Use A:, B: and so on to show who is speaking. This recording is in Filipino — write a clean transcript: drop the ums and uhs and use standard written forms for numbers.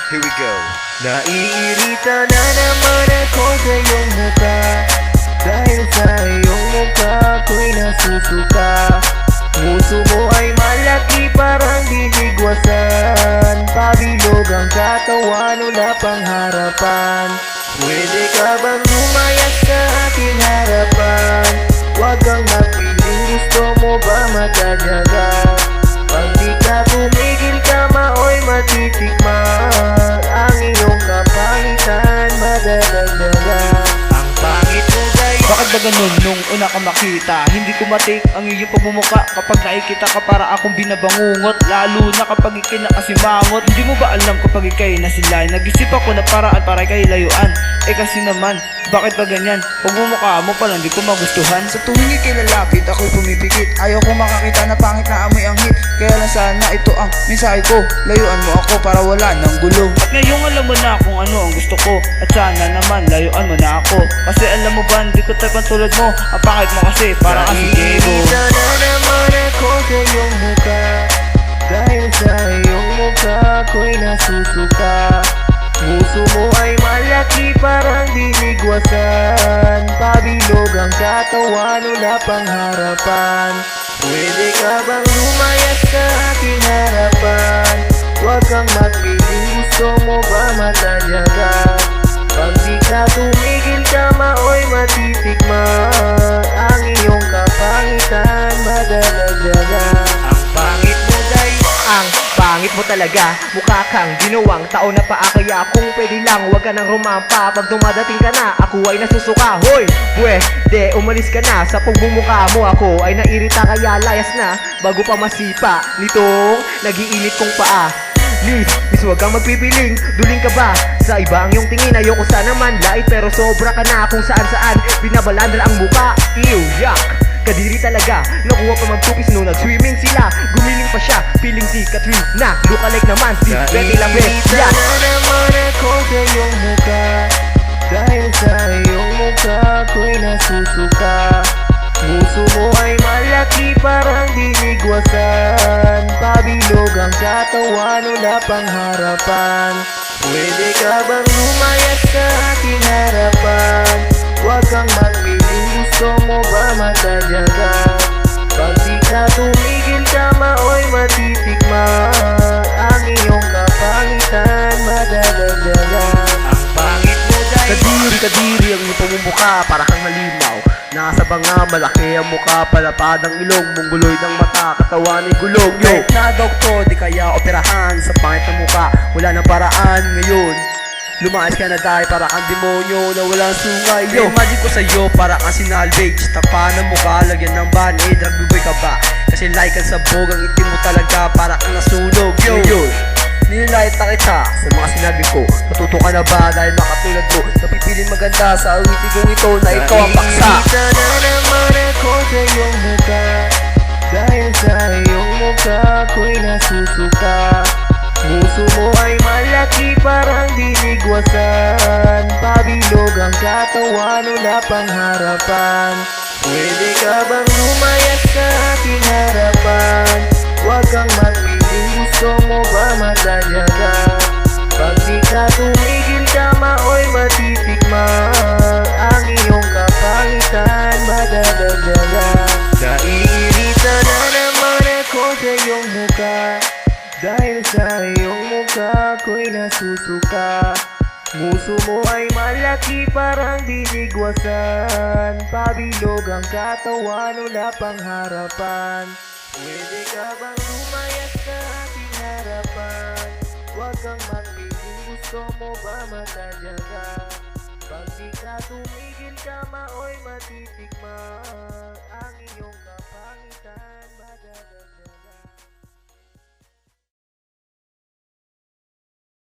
A: Here we go.
B: Naiirita na naman ako sa iyong muka, dahil sa iyong muka ako'y nasusuka. Puso mo ay malaki parang diligwasan, pabilog ang katawan, wala pang harapan. Pwede ka bang lumayas sa aking harapan? Huwag kang mapiling, gusto mo ba matadyaga? Pag di ka tumigil ka maoy matitikman, ang iyong kapangitan madadagdagan. Ang pangit mo dahil
C: Bakit ba ganun nung una ka makita? Hindi ko matik ang iyong pagmumuka kapag nakikita ka para akong binabangungot. Lalo na kapag ikay nakasimangot. Hindi mo ba alam kapag ikay nasilay? Nag-isip ako na paraan para ikay layuan. Kasi naman, bakit ba ganyan? Pagmumukha mo palang di ko magustuhan.
D: Sa tuwing ikay lalapit, ako'y pumipikit. Ayaw ko makakita na pangit na amoy ang hit. Kaya lang sana ito ang mensahe ko, layuan mo ako para wala ng gulo.
C: At ngayong alam mo na kung ano ang gusto ko, at sana naman layuan mo na ako. Kasi alam mo ba, hindi ko tapang tulad mo. Ang pangit mo kasi para kasing gego.
B: naiirita na naman ako sa iyong muka, dahil sa iyong muka ako'y nasusuka. Puso mo ay malaki parang diligwasan, pabilog ang katawan, wala pang harapan. Pwede ka bang lumayas sa aking harapan? Huwag kang magpiling, gusto mo ba matadyaga? Pag di ka tumigil ka maoy matitikman, ang iyong kapangitan madadagdagan. Ang pangit mo dahil ang pangit mo talaga, mukha kang ginawang tao na paa. Kaya kung pwede lang, huwag ka nang rumampa. Pag dumadating ka na, ako ay nasusuka. Hoy, pwede, umalis ka na. Sa pagbumuka mo ako ay nairita, kaya layas na bago pa masipa nitong nagiinit kong paa. Miss, huwag kang magpipiling, duling ka ba? Sa iba ang iyong tingin, ayoko sana man lait, pero sobra ka na kung saan-saan binabalandal ang muka. Ew, yuck, kadiri talaga. Nakuha pa magtupis nung nag-swimming sila. Gumiling pa siya, feeling si Katrina. Lookalike naman si Betty La
D: Naiirita
B: na naman ako sa iyong muka, dahil sa iyong muka ako'y nasusuka. Puso mo ay malaki parang diligwasan, pabilog ang katawan, wala pang harapan. Pwede ka bang lumayas sa aking harapan? Huwag kang magpiling, gusto mo ba matadyaga? Pag di ka tumigil ka maoy matitikman, ang iyong kapangitan madadagdagan. Ang pangit mo dahil
D: Kadiri ang iyong pamumukha, para kang malimaw. Nasa banga, malaki ang mukha, palapad ang ilong, mungguloy ng mata, katawan ay gulong. Yo, kahit na doktor, di kaya operahan sa pangit na mukha, wala nang paraan ngayon. Lumayas ka na dahil para kang demonyo na walang sungay. Yo, imagine ko sa'yo para kang sinalvage, tapa ng mukha, lagyan ng band-aid, ragbiboy ka ba? Kasi like ang sabog, ang itim mo talaga, para kang nasunog. Yo, nilalait na kita sa mga sinabi ko. Matuto ka na ba dahil makatulad mo? Napipiling maganda sa awitin kong ito na ikaw ang paksa.
B: Naiirita na naman ako sa iyong muka, dahil sa iyong muka ako'y nasusuka. Puso mo ay malaki parang diligwasan, pabilog ang katawan, wala pang harapan. Pwede ka bang lumayas sa aking harapan? Huwag kang magpiling, gusto mo ba matadyaga? Pag di ka tumigil ka maoy matitikman, ang iyong kapangitan madadagdagan. Naiirita na naman ako sa iyong muka, dahil sa iyong muka ako'y nasusuka. Puso mo ay malaki parang diligwasan, pabilog ang katawan, wala pang harapan. Pwede ka bang lumayas sa aking harapan? Huwag kang magpiling, gusto mo ba matadyaga? Pag di ka tumigil ka maoy matitikman, ang iyong kapangitan madadagdagan.